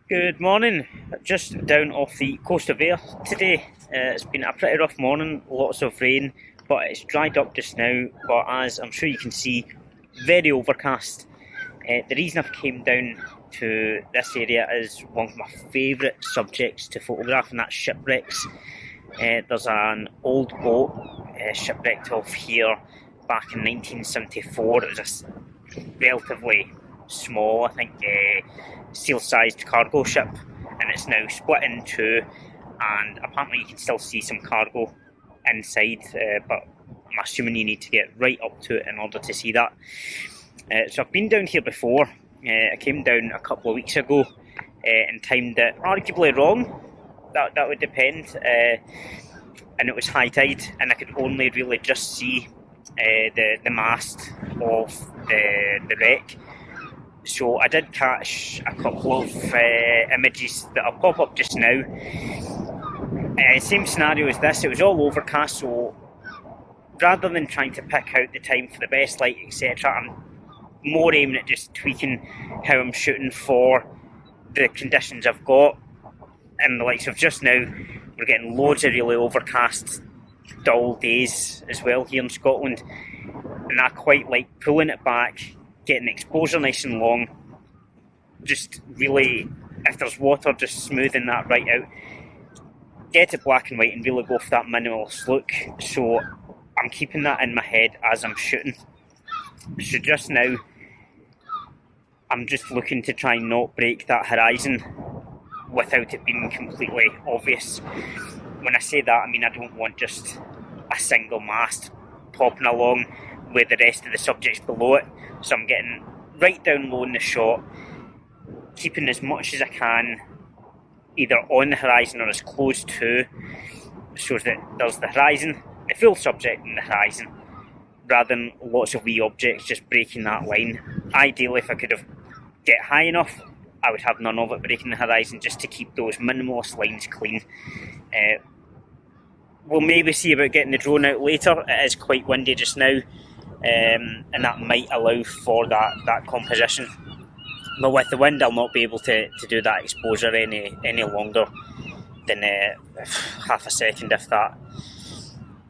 Good morning. Just down off the coast of Ayr today. It's been a pretty rough morning, lots of rain, but it's dried up just now. But as I'm sure you can see, very overcast. The reason I've came down to this area is one of my favourite subjects to photograph, and that's shipwrecks. There's an old boat shipwrecked off here back in 1974. It was a relatively small, I think, seal-sized cargo ship, and it's now split in two. And apparently, you can still see some cargo inside, but I'm assuming you need to get right up to it in order to see that. So I've been down here before. I came down a couple of weeks ago and timed it arguably wrong. That would depend. And it was high tide, and I could only really just see the mast of the wreck. So I did catch a couple of images that will pop up just now. Same scenario as this, it was all overcast, so rather than trying to pick out the time for the best light, etc., I'm more aiming at just tweaking how I'm shooting for the conditions I've got. And the likes of just now, we're getting loads of really overcast, dull days as well here in Scotland. And I quite like pulling it back, getting exposure nice and long, just really, if there's water, just smoothing that right out, get it black and white and really go for that minimalist look. So I'm keeping that in my head as I'm shooting. So just now, I'm just looking to try and not break that horizon without it being completely obvious. When I say that, I mean I don't want just a single mast popping along with the rest of the subjects below it. So I'm getting right down low in the shot, keeping as much as I can either on the horizon or as close to, so that there's the horizon, the full subject and the horizon, rather than lots of wee objects just breaking that line. Ideally, if I could get high enough, I would have none of it breaking the horizon, just to keep those minimalist lines clean. We'll maybe see about getting the drone out later. It is quite windy just now, and that might allow for that composition. But with the wind, I'll not be able to do that exposure any longer than half a second, if that.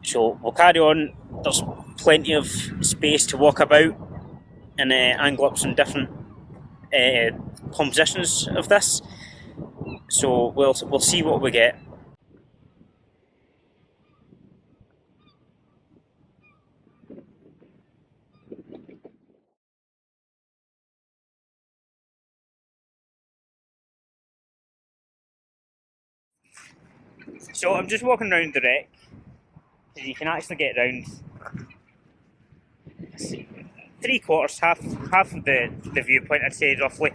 So we'll carry on. There's plenty of space to walk about and angle up some different compositions of this. So we'll see what we get. So I'm just walking around the wreck, because you can actually get around three quarters, half of the viewpoint, I'd say, roughly.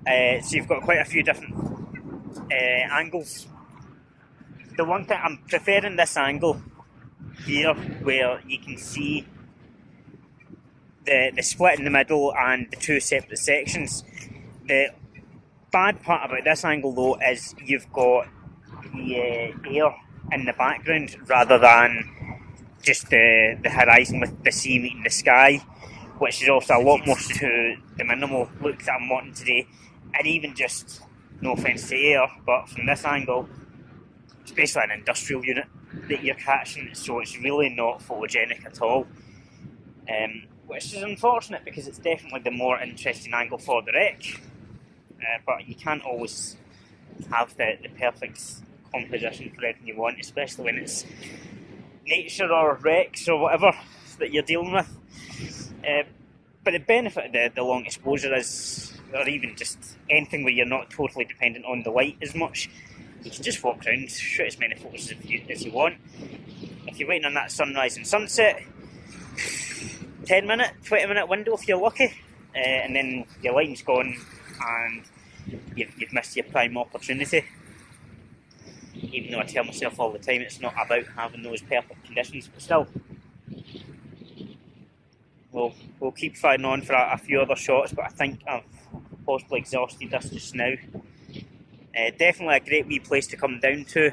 So you've got quite a few different angles. The one thing I'm preferring, this angle here, where you can see the split in the middle and the two separate sections. The bad part about this angle, though, is you've got the air in the background rather than just the horizon with the sea meeting the sky, which is also a lot more to the minimal look that I'm wanting today. And even just, no offence to air, but from this angle, it's basically an industrial unit that you're catching, so it's really not photogenic at all. Which is unfortunate, because it's definitely the more interesting angle for the wreck. But you can't always have the perfect composition for anything you want, especially when it's nature or wrecks or whatever that you're dealing with. But the benefit of the long exposure is, or even just anything where you're not totally dependent on the light as much, you can just walk around, shoot as many photos as you want. If you're waiting on that sunrise and sunset, 10-minute, 20-minute window if you're lucky, and then your line's gone and you've missed your prime opportunity. Even though I tell myself all the time it's not about having those perfect conditions, but still, we'll keep firing on for a few other shots, but I think I've possibly exhausted this just now. Definitely a great wee place to come down to.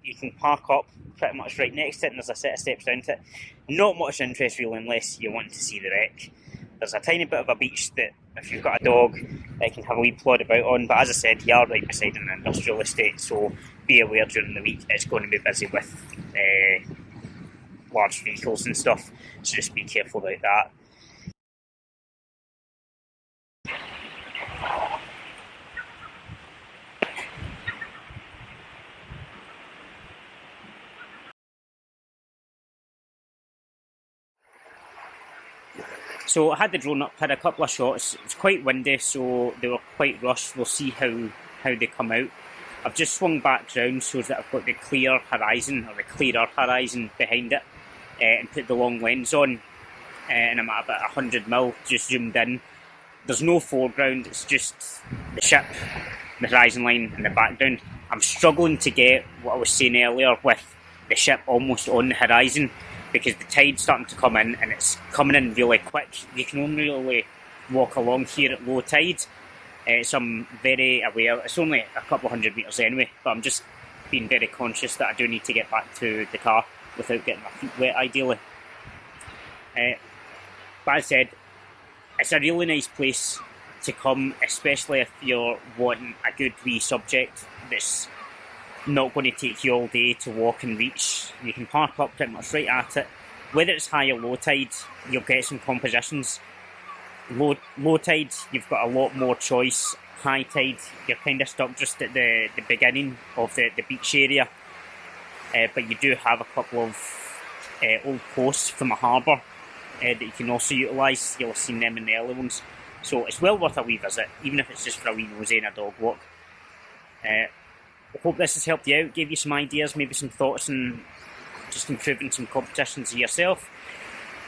You can park up pretty much right next to it, and there's a set of steps down to it. Not much interest really, unless you want to see the wreck. there's a tiny bit of a beach that if you've got a dog, you can have a wee plod about on. But as I said, you are right beside an industrial estate, so be aware during the week it's going to be busy with large vehicles and stuff. So just be careful about that. So I had the drone up, had a couple of shots. It's quite windy, so they were quite rushed. We'll see how they come out. I've just swung back round so that I've got the clear horizon, or the clearer horizon behind it, and put the long lens on. And I'm at about 100mm, just zoomed in. There's no foreground, it's just the ship, the horizon line, and the background. I'm struggling to get what I was saying earlier with the ship almost on the horizon, because the tide's starting to come in, and it's coming in really quick. You can only really walk along here at low tide, so I'm very aware. It's only a couple of 100 metres anyway, but I'm just being very conscious that I do need to get back to the car without getting my feet wet, ideally. But as I said, it's a really nice place to come, especially if you're wanting a good wee subject that's not going to take you all day to walk and reach. You can park up pretty much right at it. Whether it's high or low tide, you'll get some compositions. Low tide, you've got a lot more choice. High tide, you're kind of stuck just at the beginning of the beach area. But you do have a couple of old posts from a harbour that you can also utilise. You'll have seen them in the early ones. So it's well worth a wee visit, even if it's just for a wee nosy and a dog walk. I hope this has helped you out, gave you some ideas, maybe some thoughts on just improving some competitions yourself.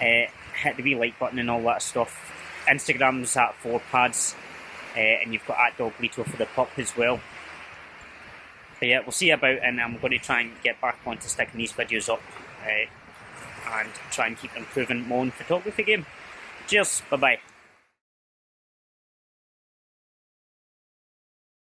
Hit the wee like button and all that stuff. Instagram's at 4pads, and you've got at dog Leto for the pup as well. But yeah, we'll see you about, and I'm going to try and get back onto sticking these videos up and try and keep improving my own photography game. Cheers, bye bye.